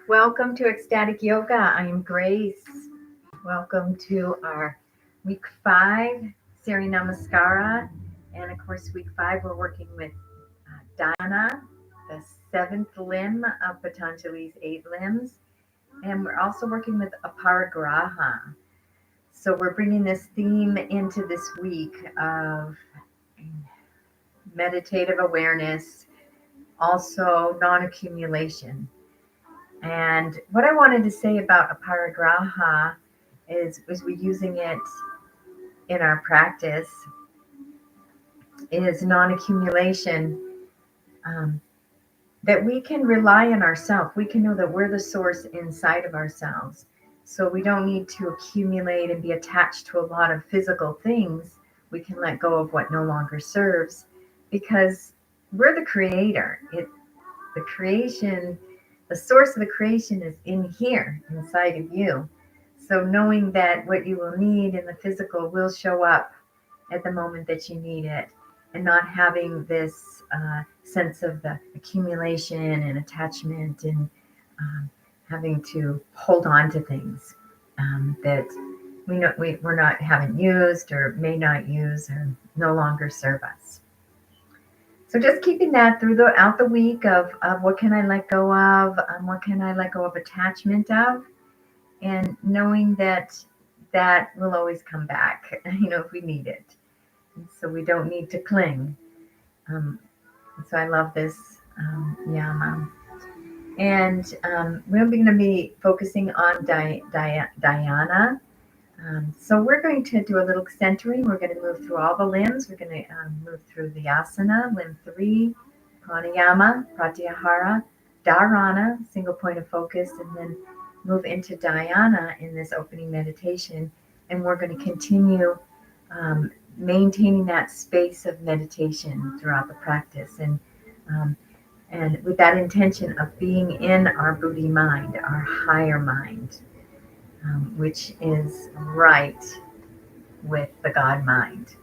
Welcome to Ecstatic Yoga. I am Grace. Welcome to our week 5, Surya Namaskara. And of course, week 5, we're working with Dyana, the 7th limb of Patanjali's 8 limbs. And we're also working with Aparagraha. So we're bringing this theme into this week of meditative awareness, also non-accumulation. And what I wanted to say about Aparagraha is we're using it in our practice is non-accumulation, that we can rely on ourselves. We can know that we're the source inside of ourselves. So we don't need to accumulate and be attached to a lot of physical things. We can let go of what no longer serves because we're the creator. The creation, the source of the creation is in here, inside of you. So knowing that what you will need in the physical will show up at the moment that you need it, and not having this sense of the accumulation and attachment and having to hold on to things that we're not haven't used or may not use or no longer serve us. So just keeping that throughout the week of what can I let go of, what can I let go of attachment of, and knowing that that will always come back, if we need it. And so we don't need to cling. So I love this yama. And we're going to be focusing on Dyana. So we're going to do a little centering. We're going to move through all the limbs. We're going to move through the asana, limb 3, pranayama, pratyahara, dharana, single point of focus, and then move into dhyana in this opening meditation. And we're going to continue maintaining that space of meditation throughout the practice. And with that intention of being in our Buddhi mind, our higher mind, which is right with the God mind.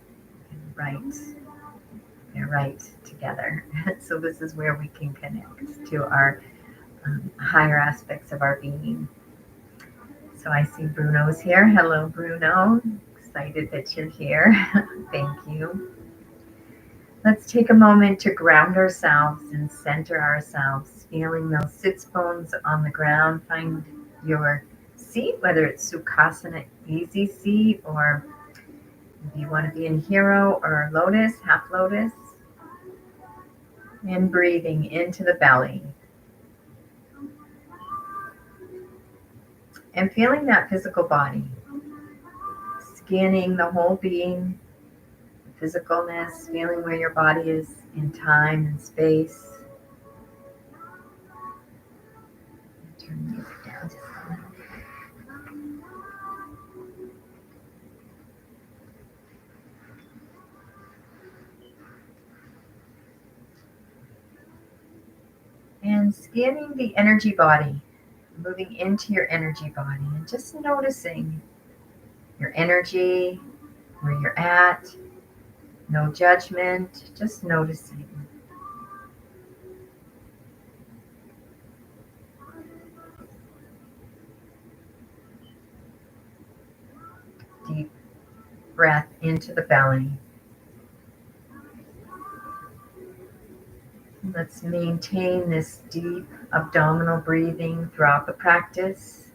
They're right together. So this is where we can connect to our higher aspects of our being. So I see Bruno's here. Hello, Bruno. Excited that you're here. Thank you. Let's take a moment to ground ourselves and center ourselves, feeling those sits bones on the ground. Find your seat, whether it's Sukhasana, easy seat, or if you want to be in hero or lotus, half lotus. And breathing into the belly. And feeling that physical body. Scanning the whole being, physicalness, feeling where your body is in time and space. Turn the music down just a little. And scanning the energy body, moving into your energy body and just noticing your energy, where you're at, no judgment, just noticing. Deep breath into the belly. Let's maintain this deep abdominal breathing throughout the practice.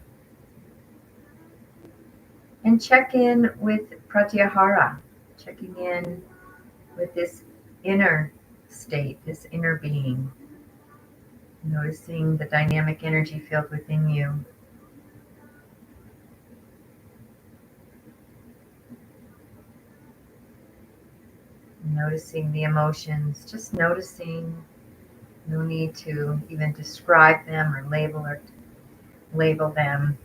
And check in with pratyahara, checking in with this inner state, this inner being. Noticing the dynamic energy field within you. Noticing the emotions, just noticing. No need to even describe them or label them,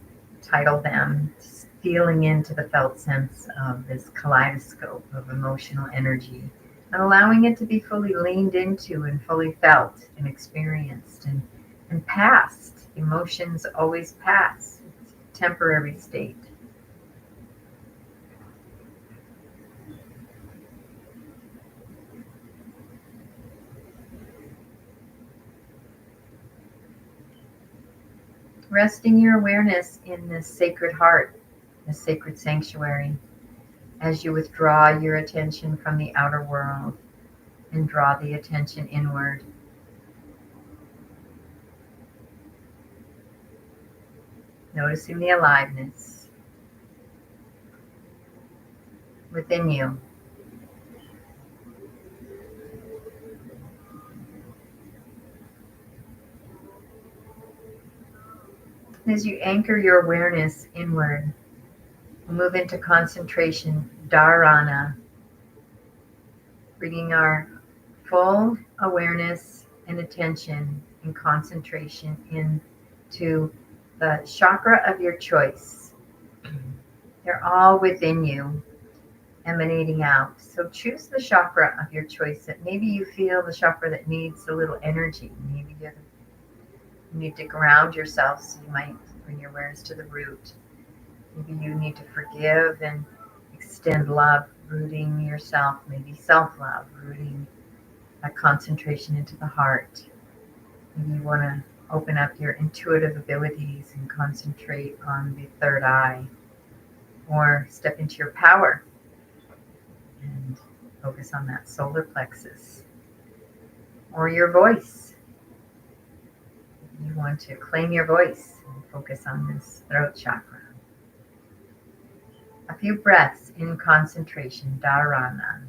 title them. Just feeling into the felt sense of this kaleidoscope of emotional energy and allowing it to be fully leaned into and fully felt and experienced and passed. Emotions always pass. It's a temporary state. Resting your awareness in this sacred heart, this sacred sanctuary, as you withdraw your attention from the outer world and draw the attention inward. Noticing the aliveness within you. As you anchor your awareness inward, we'll move into concentration, dharana, bringing our full awareness and attention and concentration into the chakra of your choice. They're all within you, emanating out. So choose the chakra of your choice. That maybe you feel the chakra that needs a little energy. Maybe you need to ground yourself, so you might bring your awareness to the root. Maybe you need to forgive and extend love, rooting yourself, maybe self-love, rooting a concentration into the heart. Maybe you want to open up your intuitive abilities and concentrate on the third eye, or step into your power and focus on that solar plexus, or your voice. You want to claim your voice and focus on this throat chakra. A few breaths in concentration, dharana.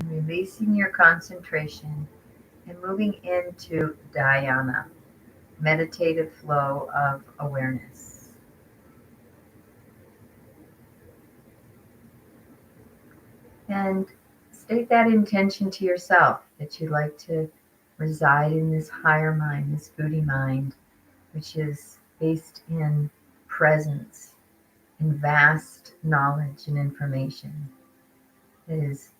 Releasing your concentration and moving into Dhyana, meditative flow of awareness. And state that intention to yourself that you'd like to reside in this higher mind, this Buddhi mind, which is based in presence, in vast knowledge and information. It is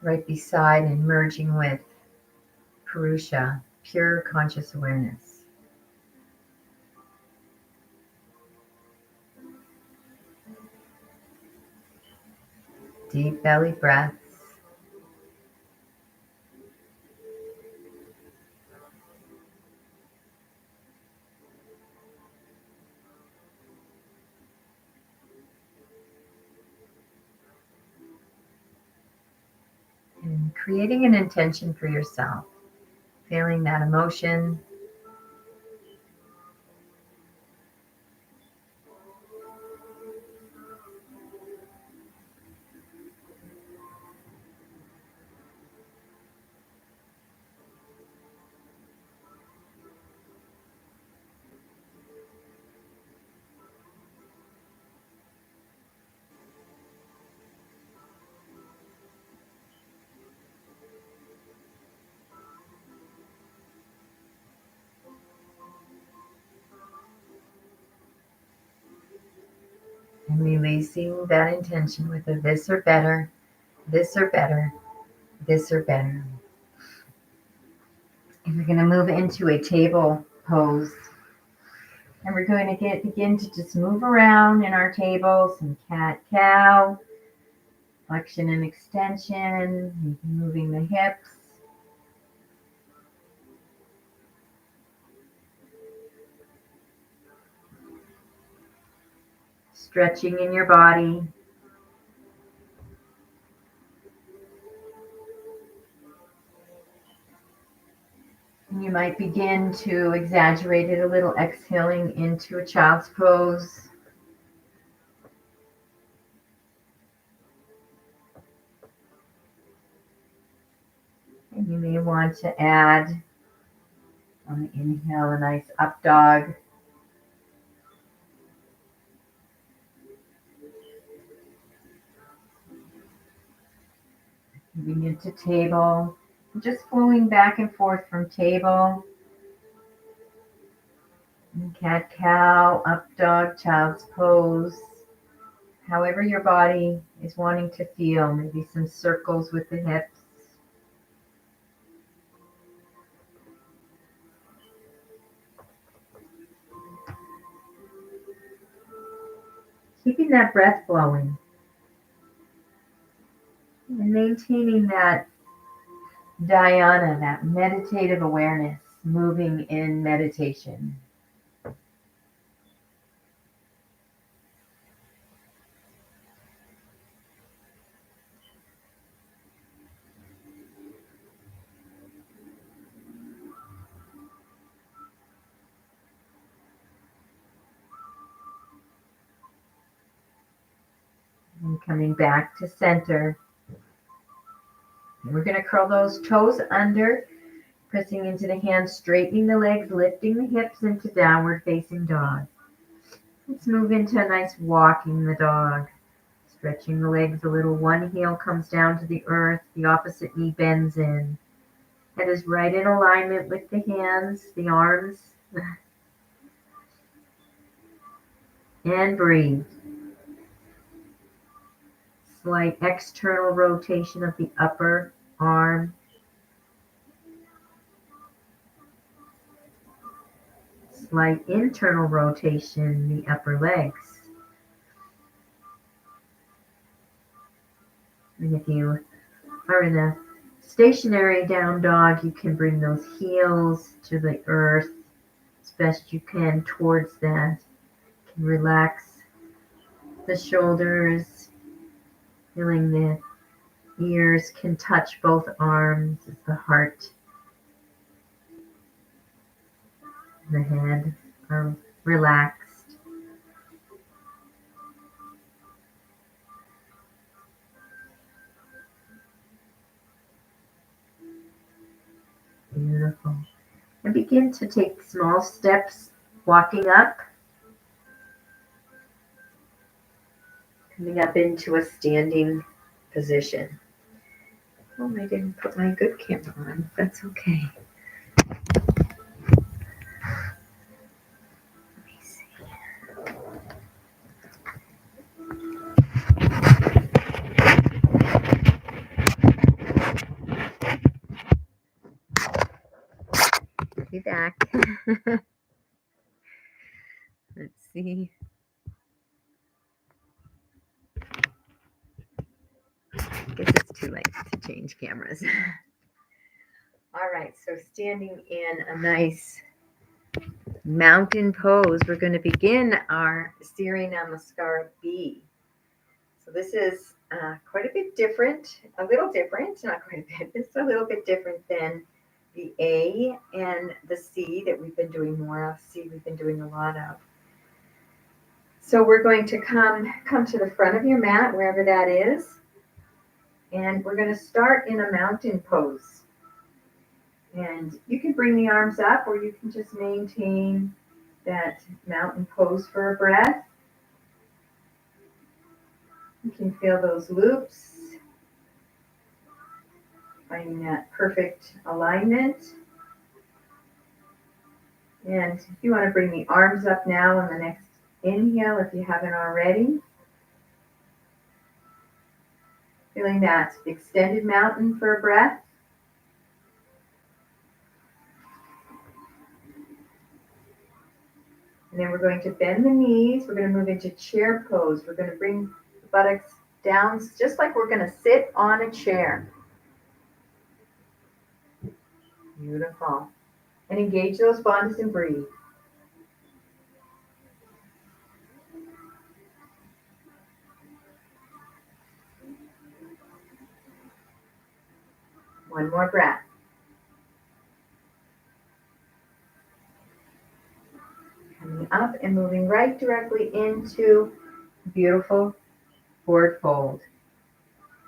right beside and merging with Purusha, pure conscious awareness. Deep belly breaths. And creating an intention for yourself, feeling that emotion. And releasing that intention with a this or better, this or better, this or better. And we're going to move into a table pose. And we're going to begin to just move around in our table, some cat-cow, flexion and extension, moving the hips. Stretching in your body. And you might begin to exaggerate it a little, exhaling into a child's pose. And you may want to add On the inhale, a nice up dog. Moving into table. Just flowing back and forth from table. Cat cow, up dog, child's pose. However your body is wanting to feel. Maybe some circles with the hips. Keeping that breath flowing. And maintaining that Dyana, that meditative awareness, moving in meditation. And coming back to center. And we're going to curl those toes under, pressing into the hands, straightening the legs, lifting the hips into downward facing dog. Let's move into a nice walking the dog. Stretching the legs a little. One heel comes down to the earth. The opposite knee bends in. Head is right in alignment with the hands, the arms. And breathe. Slight external rotation of the upper arm. Slight internal rotation, the upper legs. And if you are in a stationary down dog, you can bring those heels to the earth as best you can towards that. You can relax the shoulders, feeling the ears can touch both arms as the heart and the head are relaxed. Beautiful. And begin to take small steps walking up. Coming up into a standing position. Oh, I didn't put my good camera on. That's okay. Let me see. Be back. Let's see. I guess it's too late to change cameras. All right, so standing in a nice mountain pose, we're going to begin our Surya Namaskara B. So this is quite a bit different, not quite a bit, it's a little bit different than the A and the C that we've been doing more of. C we've been doing a lot of. So we're going to come to the front of your mat, wherever that is, and we're going to start in a mountain pose. And you can bring the arms up, or you can just maintain that mountain pose for a breath. You can feel those loops, finding that perfect alignment. And if you want to bring the arms up now on the next inhale, if you haven't already. Feeling that extended mountain for a breath. And then we're going to bend the knees. We're going to move into chair pose. We're going to bring the buttocks down just like we're going to sit on a chair. Beautiful. And engage those bandhas and breathe. One more breath. Coming up and moving right directly into beautiful forward fold.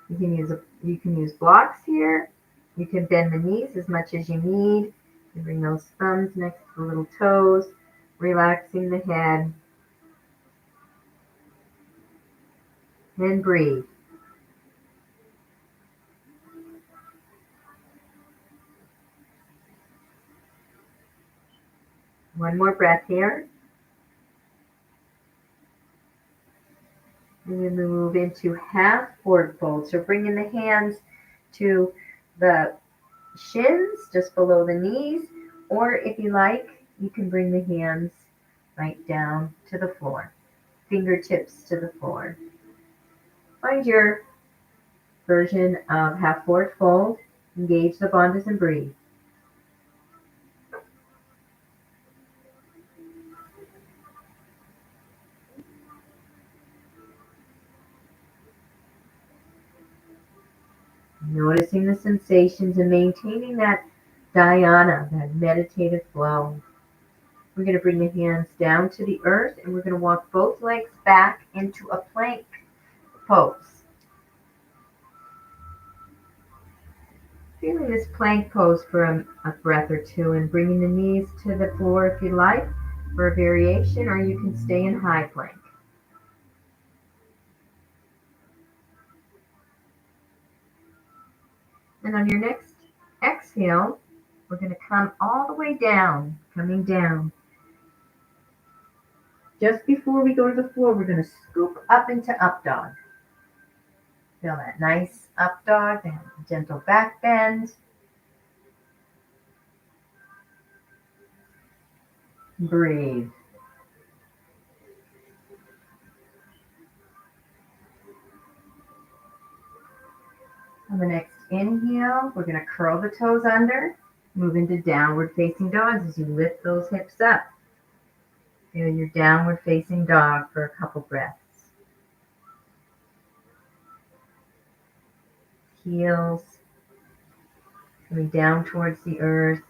You can use blocks here. You can bend the knees as much as you need. Bring those thumbs next to the little toes, relaxing the head. And breathe. One more breath here. And then we move into half forward fold. So bringing the hands to the shins, just below the knees, or if you like, you can bring the hands right down to the floor, fingertips to the floor. Find your version of half forward fold. Engage the bandhas and breathe. Noticing the sensations and maintaining that Dyana, that meditative flow. We're going to bring the hands down to the earth and we're going to walk both legs back into a plank pose. Feeling this plank pose for a breath or two and bringing the knees to the floor if you like for a variation, or you can stay in high plank. And on your next exhale, we're going to come all the way down, coming down. Just before we go to the floor, we're going to scoop up into up dog. Feel that nice up dog, that gentle back bend. Breathe. On the next inhale, we're going to curl the toes under, move into downward facing dog as you lift those hips up. Feel your downward facing dog for a couple breaths. Heels coming down towards the earth.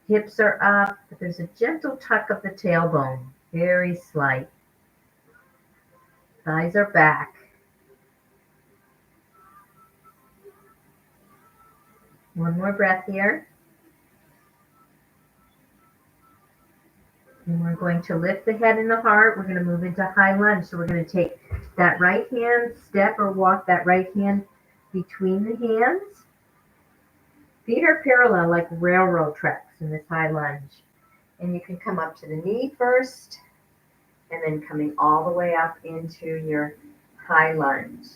Hips are up, but there's a gentle tuck of the tailbone, very slight. Thighs are back. One more breath here. And we're going to lift the head and the heart. We're going to move into high lunge. So we're going to take that right hand, step or walk that right hand between the hands. Feet are parallel like railroad tracks in this high lunge. And you can come up to the knee first, and then coming all the way up into your high lunge.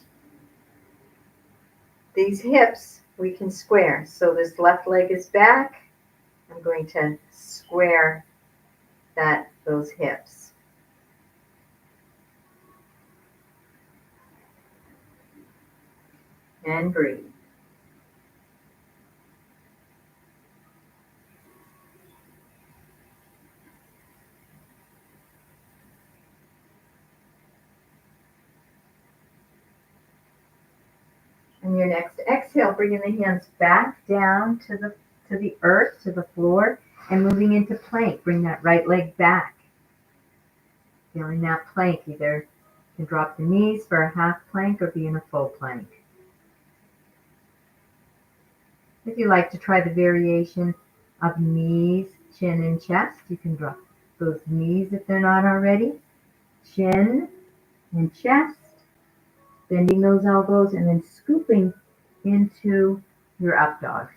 These hips we can square. So this left leg is back. I'm going to square those hips. And breathe. And your next exhale, bringing the hands back down to the earth, to the floor, and moving into plank. Bring that right leg back. Feeling that plank, either you can drop the knees for a half plank or be in a full plank. If you like to try the variation of knees, chin, and chest, you can drop those knees if they're not already. Chin and chest. Bending those elbows and then scooping into your up dog.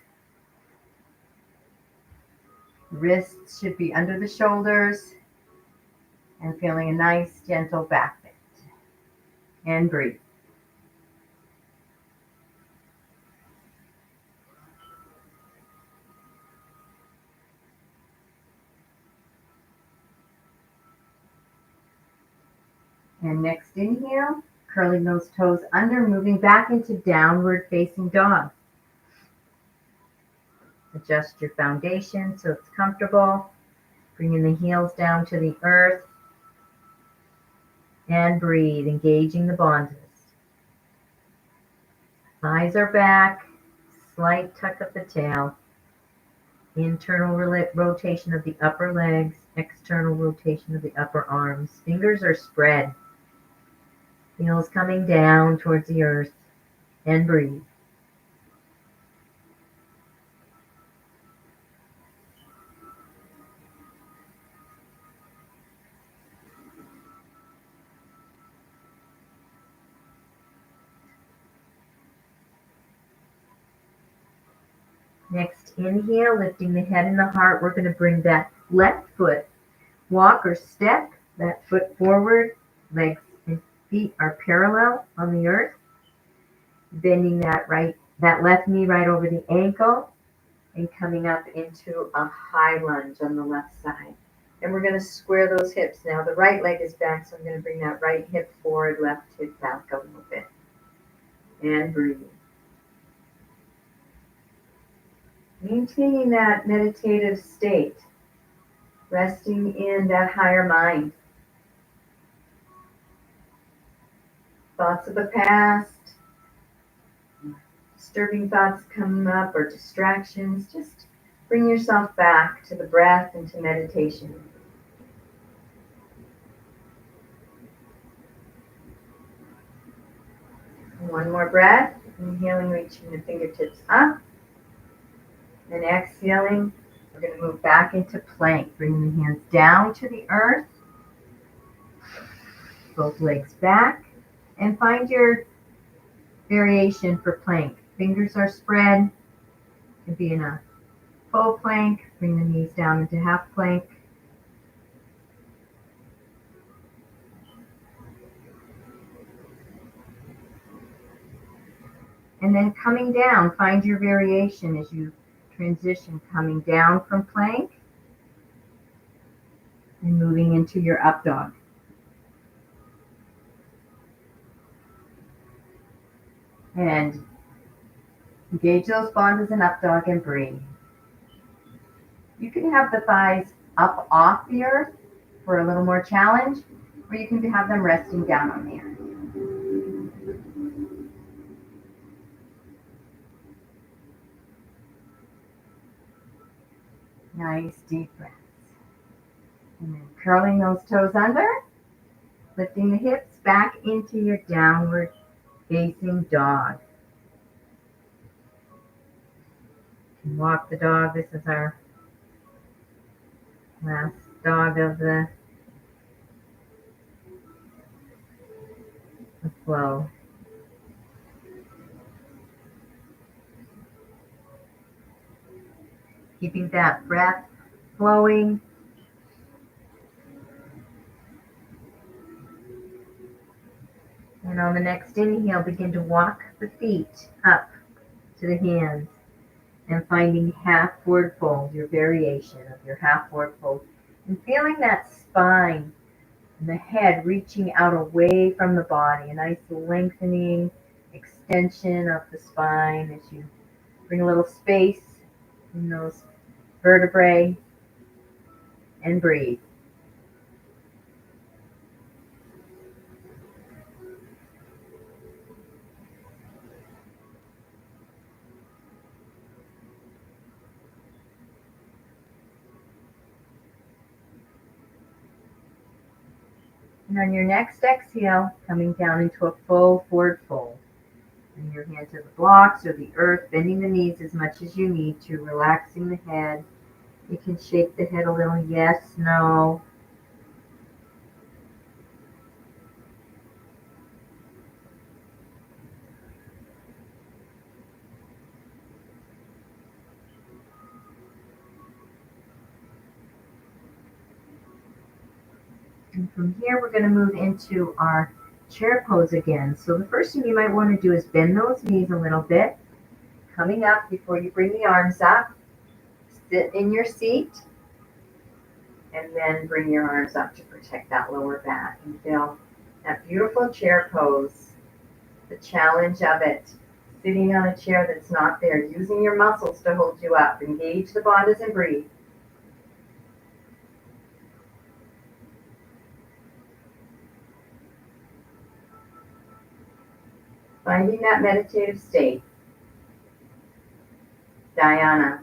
Wrists should be under the shoulders and feeling a nice gentle back bend. And breathe. And next inhale, curling those toes under, moving back into downward facing dog. Adjust your foundation so it's comfortable. Bringing the heels down to the earth. And breathe, engaging the bandhas. Thighs are back, slight tuck of the tail. Internal rotation of the upper legs, external rotation of the upper arms. Fingers are spread. Heels coming down towards the earth. And breathe. Next inhale, lifting the head and the heart. We're going to bring that left foot, walk or step that foot forward. Legs and feet are parallel on the earth. Bending that left knee right over the ankle and coming up into a high lunge on the left side. And we're going to square those hips. Now the right leg is back, so I'm going to bring that right hip forward, left hip back a little bit. And breathe. Maintaining that meditative state, resting in that higher mind. Thoughts of the past, disturbing thoughts come up or distractions, just bring yourself back to the breath and to meditation. One more breath, inhaling, reaching the fingertips up, and exhaling. We're going to move back into plank, bringing the hands down to the earth, both legs back, and find your variation for plank. Fingers are spread, you can be in a full plank, bring the knees down into half plank. And then coming down, find your variation as you transition, coming down from plank and moving into your up dog. And engage those bonds in up dog and breathe. You can have the thighs up off the earth for a little more challenge, or you can have them resting down on the earth. Nice deep breaths. And then curling those toes under, lifting the hips back into your downward facing dog. You can walk the dog. This is our last dog of the flow. Keeping that breath flowing. And on the next inhale, begin to walk the feet up to the hands and finding half forward fold, your variation of your half forward fold. And feeling that spine and the head reaching out away from the body, a nice lengthening extension of the spine as you bring a little space in those vertebrae and breathe. And on your next exhale, coming down into a full forward fold. Bring your hand to the blocks or the earth, bending the knees as much as you need to, relaxing the head. You can shake the head a little, yes, no. And from here, we're going to move into our chair pose again. So the first thing you might want to do is bend those knees a little bit. Coming up before you bring the arms up, sit in your seat, and then bring your arms up to protect that lower back and feel that beautiful chair pose, the challenge of it. Sitting on a chair that's not there, using your muscles to hold you up. Engage the bodies and breathe. Finding that meditative state. Dyana.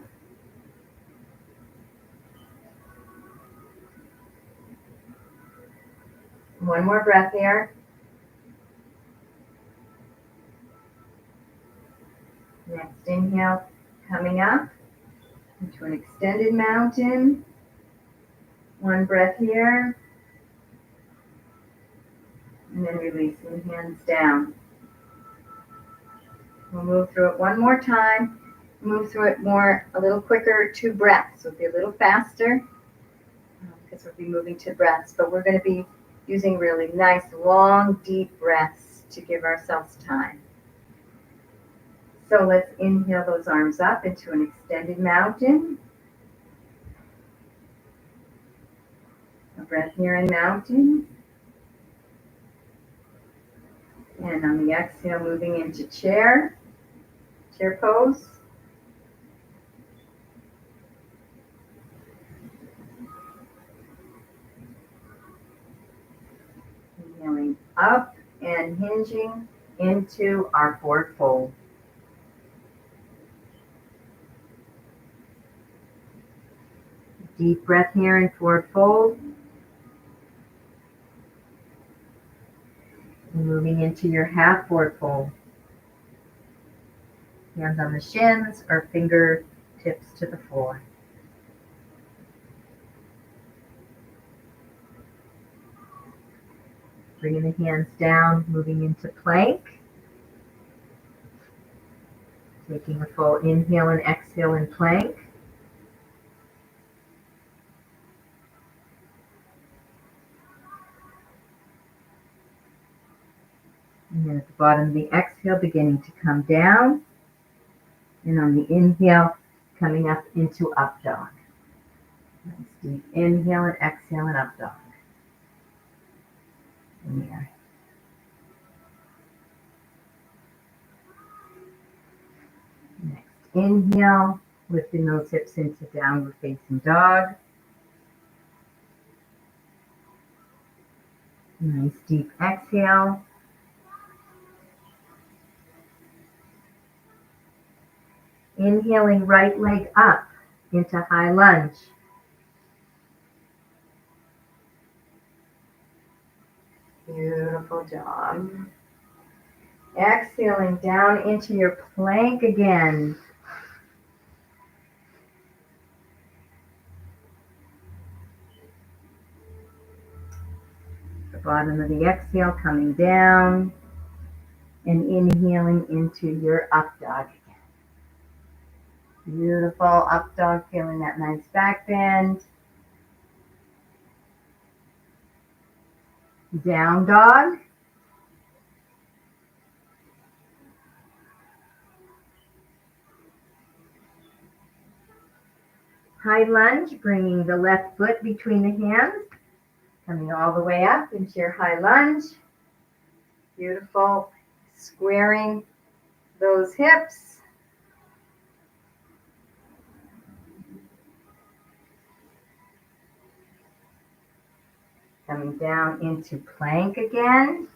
One more breath here. Next inhale, coming up into an extended mountain. One breath here. And then releasing the hands down. We'll move through it one more time. move through it a little quicker to breaths. So it'll be a little faster because we'll be moving to breaths, but we're going to be using really nice, long, deep breaths to give ourselves time. So let's inhale those arms up into an extended mountain. A breath here in mountain. And on the exhale, moving into chair pose. Inhaling up and hinging into our forward fold. Deep breath here in forward fold. And moving into your half forward fold. Hands on the shins or fingertips to the floor. Bringing the hands down, moving into plank. Taking a full inhale and exhale in plank. And then at the bottom of the exhale, beginning to come down. And on the inhale, coming up into up dog. Nice deep inhale and exhale and up dog. In there. Next inhale, lifting those hips into downward facing dog. Nice deep exhale. Inhaling right leg up into high lunge. Beautiful job. Exhaling down into your plank again. The bottom of the exhale coming down and inhaling into your up dog again. Beautiful up dog, feeling that nice back bend. Down dog. High lunge, bringing the left foot between the hands, coming all the way up into your high lunge. Beautiful. Squaring those hips. Coming down into plank again.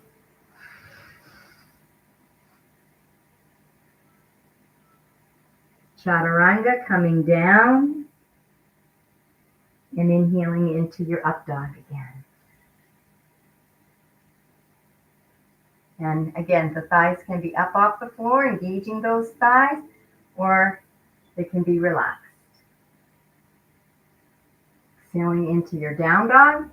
Chaturanga, coming down and inhaling into your up dog again. And again, the thighs can be up off the floor, engaging those thighs, or they can be relaxed. Exhaling into your down dog.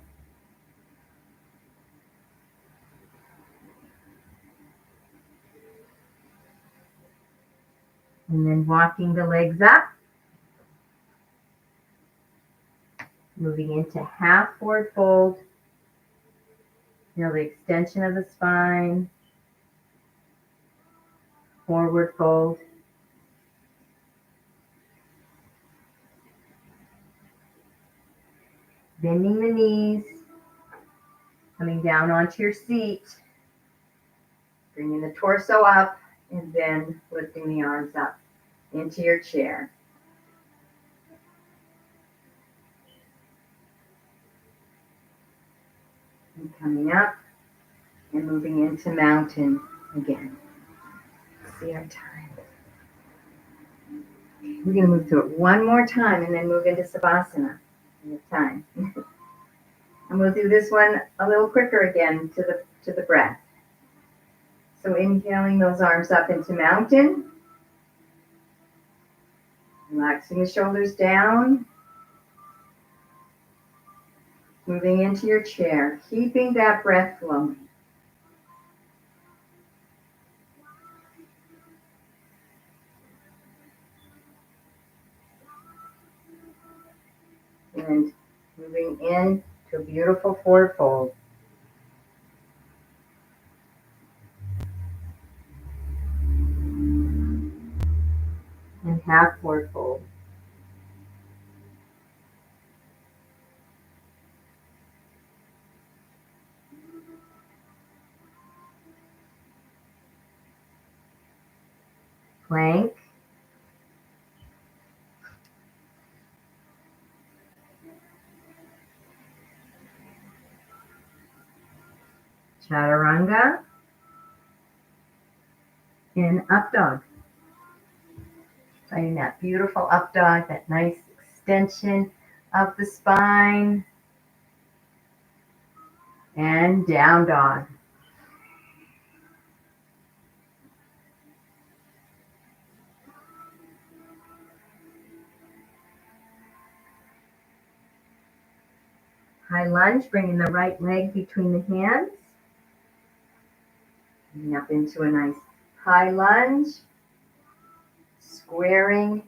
And then walking the legs up. Moving into half forward fold. Feel the extension of the spine. Forward fold. Bending the knees. Coming down onto your seat. Bringing the torso up and then lifting the arms up into your chair. And coming up and moving into mountain again. See our time. We're going to move through it one more time and then move into Savasana. We have time. And we'll do this one a little quicker again to the breath. So inhaling those arms up into mountain. Relaxing the shoulders down. Moving into your chair, keeping that breath flowing. And moving in to a beautiful forward fold. And half forward fold. Plank. Chaturanga. And up dog. Finding that beautiful up dog, that nice extension of the spine. And down dog. High lunge, bringing the right leg between the hands. Coming up into a nice high lunge. Squaring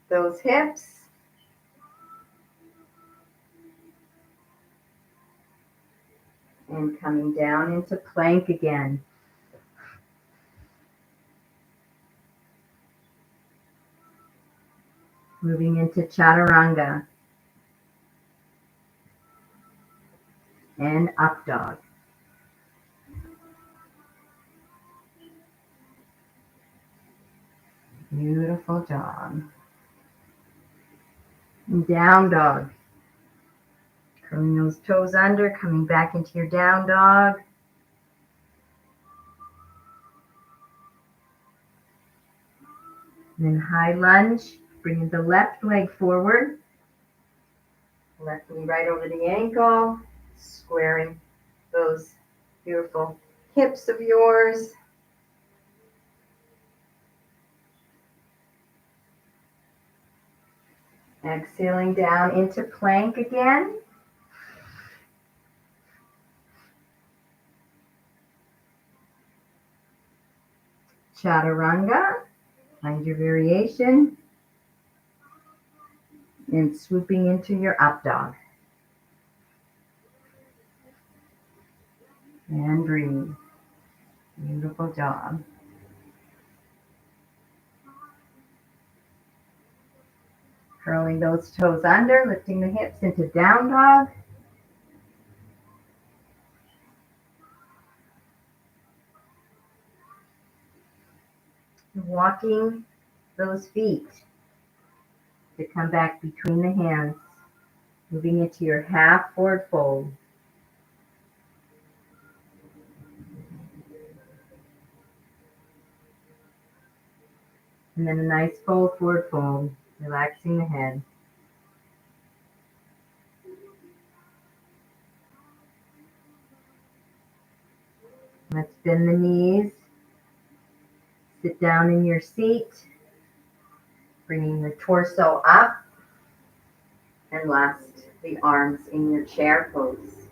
those hips. And coming down into plank again. Moving into chaturanga. And up dog. Beautiful job. And down dog. Curling those toes under, coming back into your down dog. And then high lunge, bringing the left leg forward. Left knee right over the ankle, squaring those beautiful hips of yours. Exhaling down into plank again. Chaturanga, find your variation. And swooping into your up dog. And breathe. Beautiful job. Curling those toes under, lifting the hips into down dog. Walking those feet to come back between the hands, moving into your half forward fold. And then a nice full forward fold, relaxing the head. Let's bend the knees. Sit down in your seat, bringing the torso up, and last the arms in your chair pose.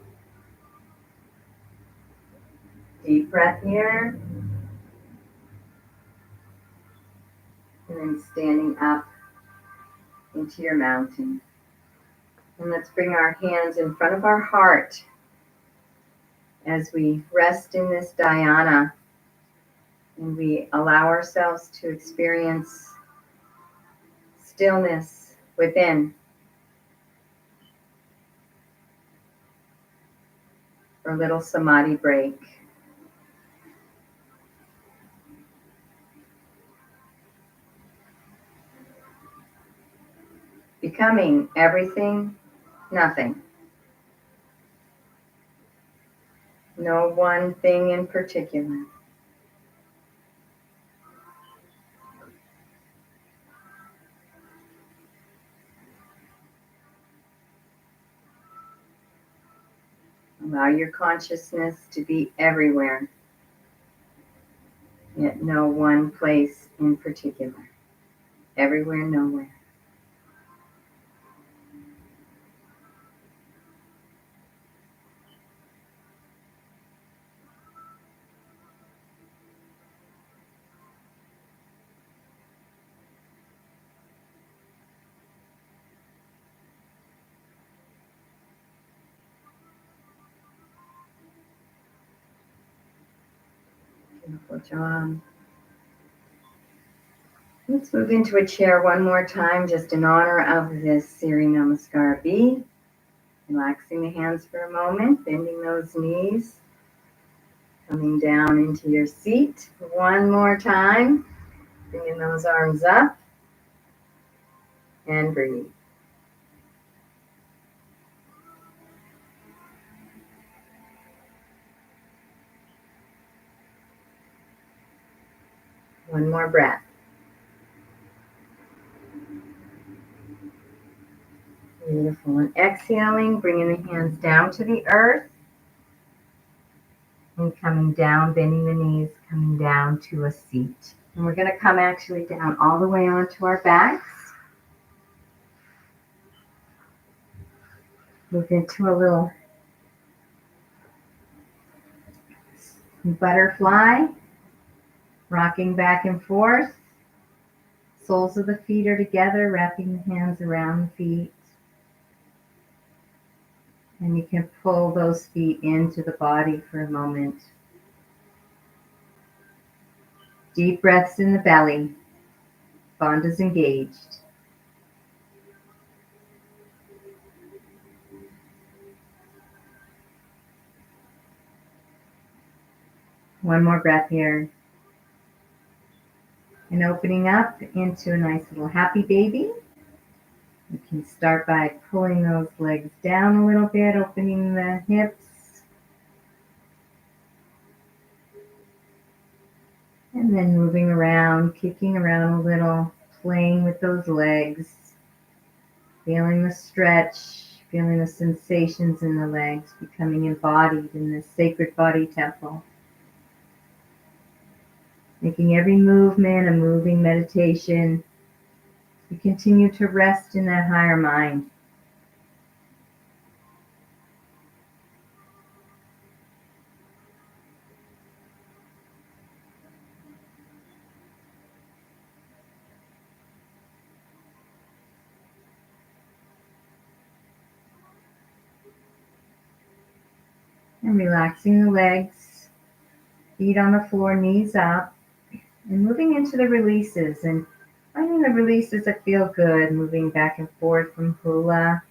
Deep breath here, and then standing up into your mountain. And let's bring our hands in front of our heart as we rest in this Dyana, and we allow ourselves to experience stillness within. For a little samadhi break. Becoming everything, nothing. No one thing in particular. Allow your consciousness to be everywhere, yet no one place in particular. Everywhere, nowhere. Beautiful job. Let's move into a chair one more time, just in honor of this Surya Namaskara B. Relaxing the hands for a moment, bending those knees, coming down into your seat. One more time, bringing those arms up, and breathe. One more breath. Beautiful. And exhaling, bringing the hands down to the earth. And coming down, bending the knees, coming down to a seat. And we're going to come actually down all the way onto our backs. Move into a little butterfly, rocking back and forth. Soles of the feet are together, wrapping the hands around the feet. And you can pull those feet into the body for a moment. Deep breaths in the belly. Bandha's engaged. One more breath here. And opening up into a nice little happy baby. You can start by pulling those legs down a little bit, opening the hips. And then moving around, kicking around a little, playing with those legs. Feeling the stretch, feeling the sensations in the legs, becoming embodied in this sacred body temple. Making every movement a moving meditation. You continue to rest in that higher mind. And relaxing the legs, feet on the floor, knees up. And moving into the releases and finding the releases that feel good, moving back and forth from hula,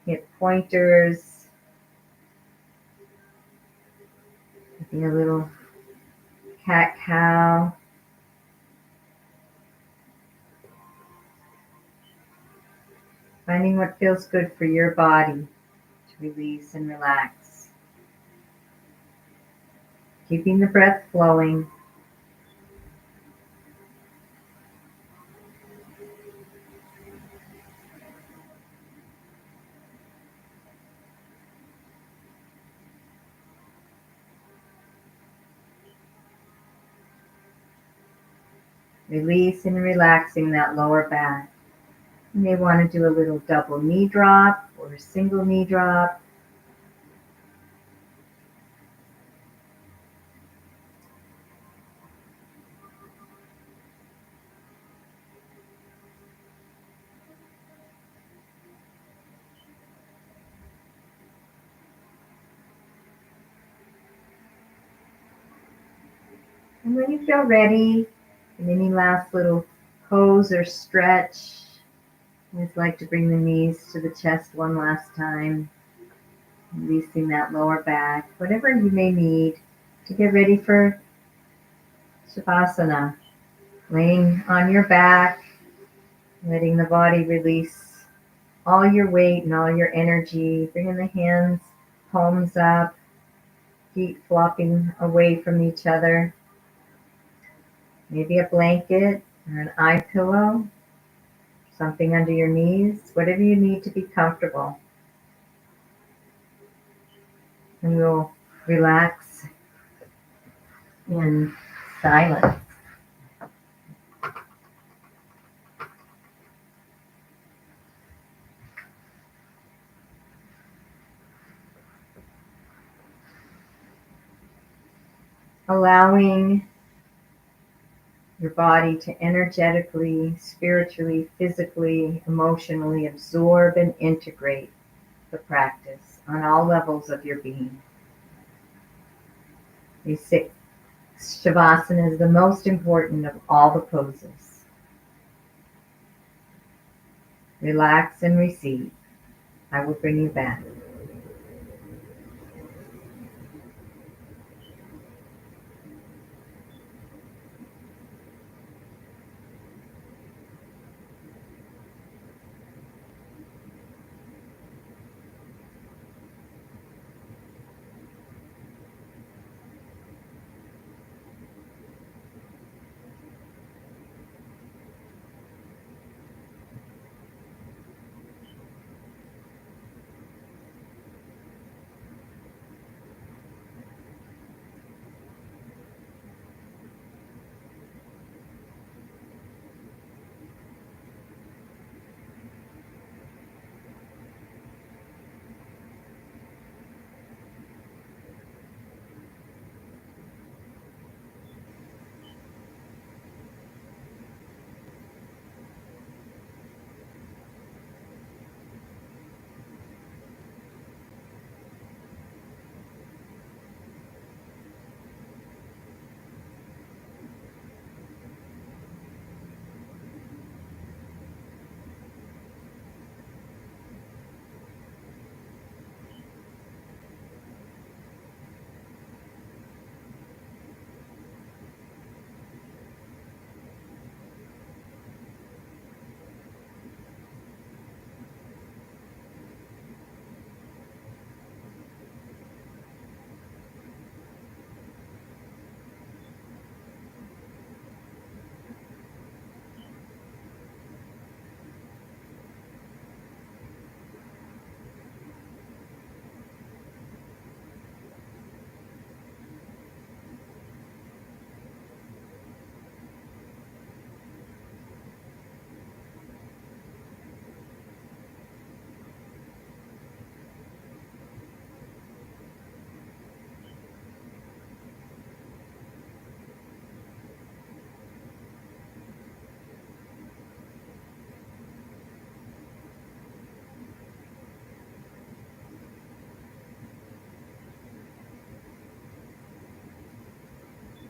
hip pointers, maybe a little cat-cow. Finding what feels good for your body to release and relax. Keeping the breath flowing. Releasing and relaxing that lower back. You may want to do a little double knee drop or a single knee drop. And when you feel ready, and any last little pose or stretch, I always like to bring the knees to the chest one last time, releasing that lower back, whatever you may need to get ready for Shavasana. Laying on your back, letting the body release all your weight and all your energy, bringing the hands, palms up, feet flopping away from each other. Maybe a blanket or an eye pillow, something under your knees, whatever you need to be comfortable. And we'll relax in silence. Allowing your body to energetically, spiritually, physically, emotionally absorb and integrate the practice on all levels of your being. We sit Shavasana is the most important of all the poses. Relax and receive. I will bring you back.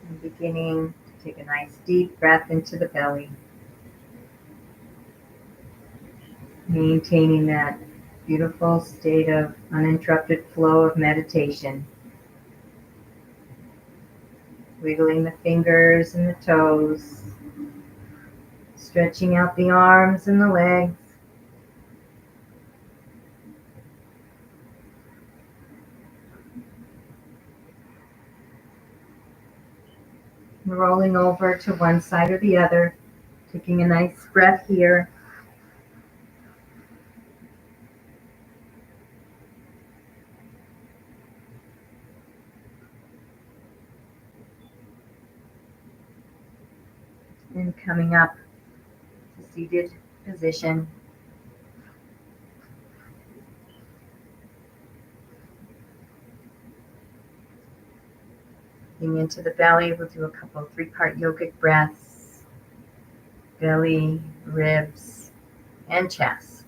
And beginning to take a nice deep breath into the belly, maintaining that beautiful state of uninterrupted flow of meditation. Wiggling the fingers and the toes, stretching out the arms and the legs. Rolling over to one side or the other, taking a nice breath here. And coming up to seated position. Getting into the belly, we'll do a couple of 3-part yogic breaths. Belly, ribs, and chest.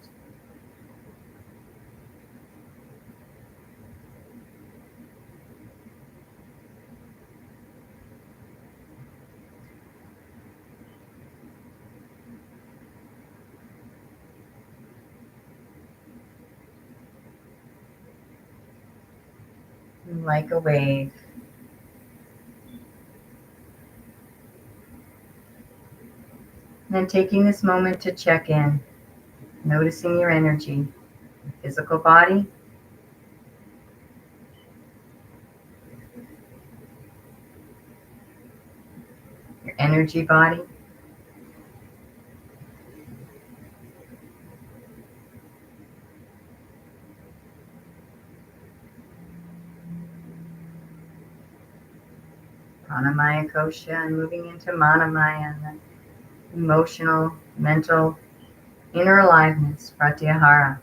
And like a wave. And then taking this moment to check in, noticing your energy, your physical body, your energy body, pranamaya kosha, and moving into manamaya, the emotional, mental, inner aliveness, pratyahara.